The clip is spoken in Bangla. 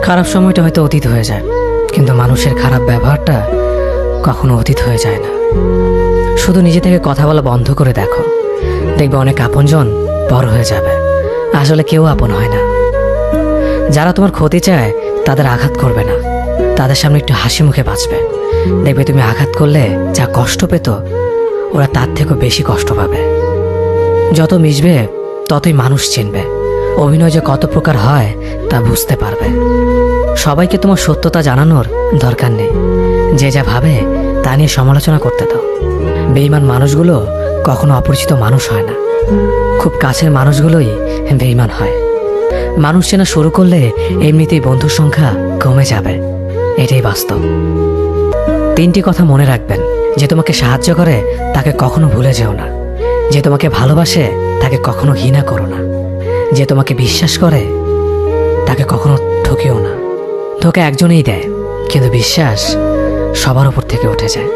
খারাপ সময়টা হয়তো অতীত হয়ে যায়, কিন্তু মানুষের খারাপ ব্যবহারটা কখনো অতীত হয়ে যায় না। শুধু নিজে থেকে কথা বলা বন্ধ করে দেখো, দেখবে অনেক আপনজন পর হয়ে যাবে। আসলে কেউ আপন হয় না। যারা তোমার ক্ষতি চায় তাদের আঘাত করবে না, তাদের সামনে একটু হাসি মুখে বাঁচবে। দেখবে তুমি আঘাত করলে যা কষ্ট পেত, ওরা তার থেকেও বেশি কষ্ট পাবে। যত মিশবে ততই মানুষ চিনবে, অভিনয় যে কত প্রকার হয় তা বুঝতে পারবে। সবাইকে তোমার সত্যতা জানানোর দরকার নেই, যে যা ভাবে তা নিয়ে সমালোচনা করতে দাও। বেঈমান মানুষগুলো কখনো অপরিচিত মানুষ হয় না, খুব কাছের মানুষগুলোই বেঈমান হয়। মানুষ চেনা শুরু করলে এমনিতেই বন্ধুর সংখ্যা কমে যাবে, এটাই বাস্তব। 3টি কথা মনে রাখবেন: যে তোমাকে সাহায্য করে তাকে কখনো ভুলে যেও না, যে তোমাকে ভালোবাসে তাকে কখনো ঘৃণা করো না, যে তোমাকে বিশ্বাস করে তাকে কখনো ঠকিও না। ধোঁকা একজনেই দেয়, কিন্তু বিশ্বাস সবার উপর থেকে উঠে যায়।